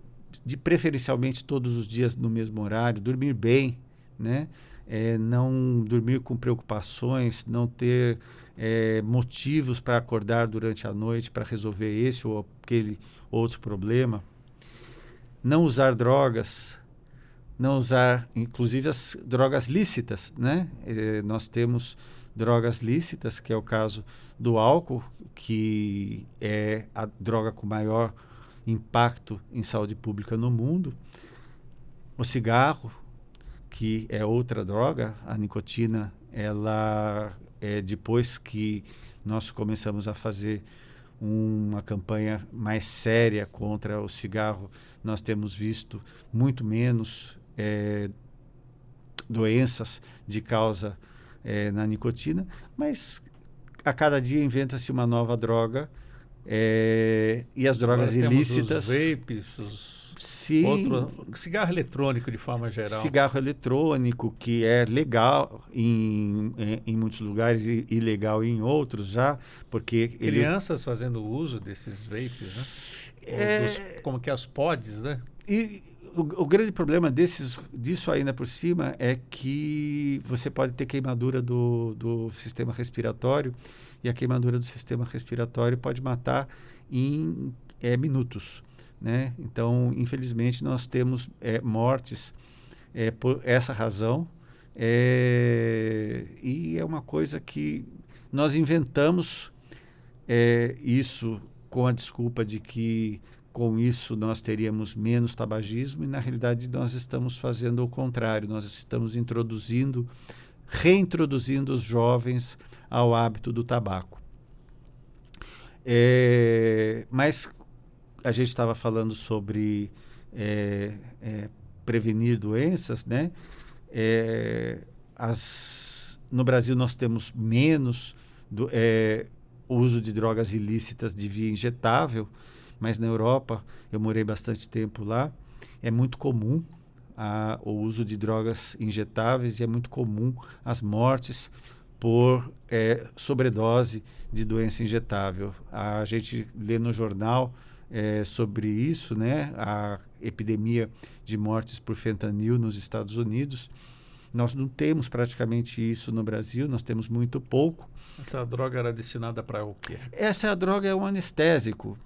preferencialmente todos os dias no mesmo horário, dormir bem, né? Não dormir com preocupações, não ter motivos para acordar durante a noite para resolver esse ou aquele outro problema. Não usar drogas, não usar, inclusive, as drogas lícitas, né? Nós temos drogas lícitas, que é o caso do álcool, que é a droga com maior impacto em saúde pública no mundo. O cigarro, que é outra droga, a nicotina, ela depois que nós começamos a fazer uma campanha mais séria contra o cigarro, nós temos visto muito menos doenças de causa na nicotina, mas a cada dia inventa-se uma nova droga e as drogas ilícitas... Os vapes, Sim. Cigarro eletrônico, de forma geral. Cigarro eletrônico, que é legal em muitos lugares e ilegal em outros já, porque... Crianças fazendo uso desses vapes, né? Como que é os pods, né? E o grande problema disso ainda por cima é que você pode ter queimadura do sistema respiratório, e a queimadura do sistema respiratório pode matar em minutos, né? Então, infelizmente, nós temos mortes por essa razão, e é uma coisa que nós inventamos isso com a desculpa de que com isso nós teríamos menos tabagismo, e na realidade nós estamos fazendo o contrário, nós estamos reintroduzindo os jovens ao hábito do tabaco. Mas a gente estava falando sobre prevenir doenças, né? No Brasil nós temos menos o uso de drogas ilícitas de via injetável, mas na Europa, eu morei bastante tempo lá, é muito comum o uso de drogas injetáveis e é muito comum as mortes por sobredose de doença injetável. A gente lê no jornal sobre isso, né? A epidemia de mortes por fentanil nos Estados Unidos. Nós não temos praticamente isso no Brasil, nós temos muito pouco. Essa droga era destinada para o quê? Essa droga é um anestésico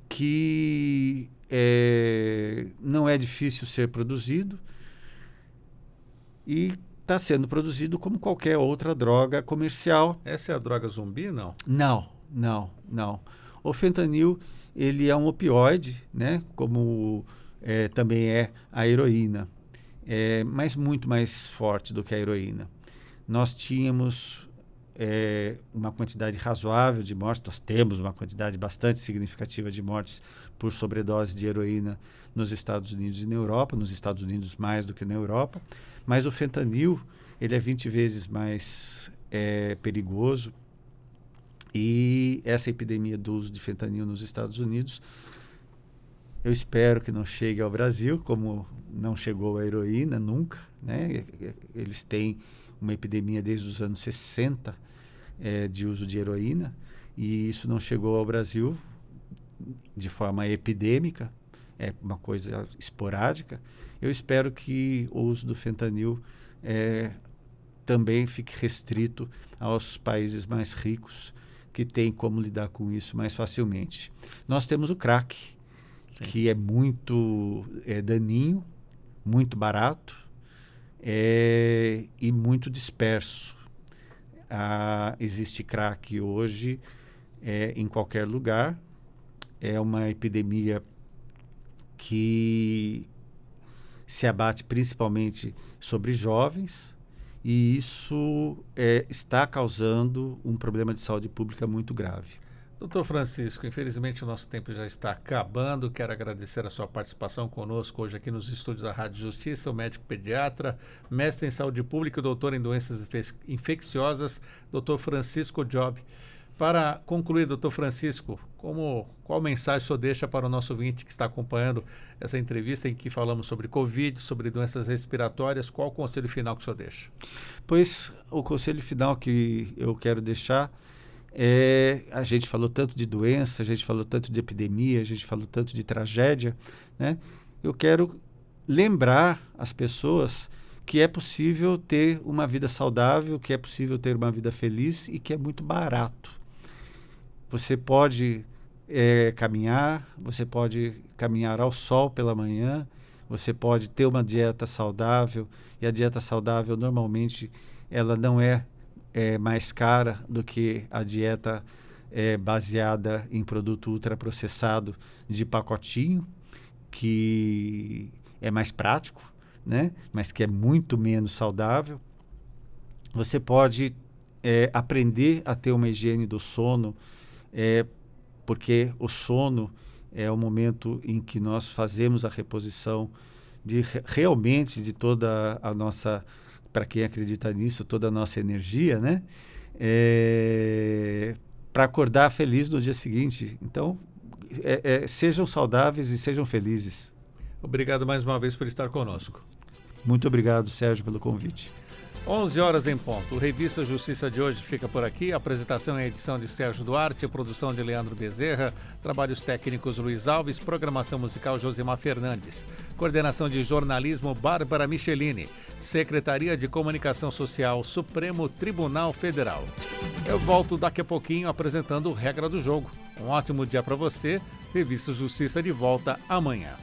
que não é difícil ser produzido e está sendo produzido como qualquer outra droga comercial. Essa é a droga zumbi, não? Não. O fentanil, ele é um opioide, né? Como também é a heroína, mas muito mais forte do que a heroína. Nós tínhamos uma quantidade razoável de mortes, nós temos uma quantidade bastante significativa de mortes por sobredose de heroína nos Estados Unidos e na Europa, nos Estados Unidos mais do que na Europa, mas o fentanil, ele é 20 vezes mais perigoso, e essa epidemia do uso de fentanil nos Estados Unidos, eu espero que não chegue ao Brasil, como não chegou a heroína nunca, né? Eles têm uma epidemia desde os anos 60 de uso de heroína, e isso não chegou ao Brasil de forma epidêmica, é uma coisa esporádica. Eu espero que o uso do fentanil também fique restrito aos países mais ricos, que têm como lidar com isso mais facilmente. Nós temos o crack, sim, que é muito daninho, muito barato, e muito disperso. Existe crack hoje em qualquer lugar. É uma epidemia que se abate principalmente sobre jovens, e isso está causando um problema de saúde pública muito grave. Doutor Francisco, infelizmente o nosso tempo já está acabando. Quero agradecer a sua participação conosco hoje aqui nos estúdios da Rádio Justiça, o médico pediatra, mestre em saúde pública e doutor em doenças infecciosas, doutor Francisco Job. Para concluir, doutor Francisco, qual mensagem o senhor deixa para o nosso ouvinte que está acompanhando essa entrevista em que falamos sobre Covid, sobre doenças respiratórias? Qual o conselho final que o senhor deixa? Pois, o conselho final que eu quero deixar a gente falou tanto de doença, a gente falou tanto de epidemia, a gente falou tanto de tragédia, né? Eu quero lembrar as pessoas que é possível ter uma vida saudável, que é possível ter uma vida feliz e que é muito barato. Você pode caminhar, você pode caminhar ao sol pela manhã, você pode ter uma dieta saudável, e a dieta saudável normalmente ela não é mais cara do que a dieta baseada em produto ultraprocessado de pacotinho, que é mais prático, né? Mas que é muito menos saudável. Você pode aprender a ter uma higiene do sono, porque o sono é o momento em que nós fazemos a reposição realmente de toda a nossa, para quem acredita nisso, toda a nossa energia, né? Para acordar feliz no dia seguinte. Então, sejam saudáveis e sejam felizes. Obrigado mais uma vez por estar conosco. Muito obrigado, Sérgio, pelo convite. 11 horas em ponto. O Revista Justiça de hoje fica por aqui. A apresentação e edição de Sérgio Duarte, produção de Leandro Bezerra, trabalhos técnicos Luiz Alves, programação musical Josemar Fernandes, coordenação de jornalismo Bárbara Michelini, Secretaria de Comunicação Social Supremo Tribunal Federal. Eu volto daqui a pouquinho apresentando Regra do Jogo. Um ótimo dia para você Revista Justiça de volta amanhã.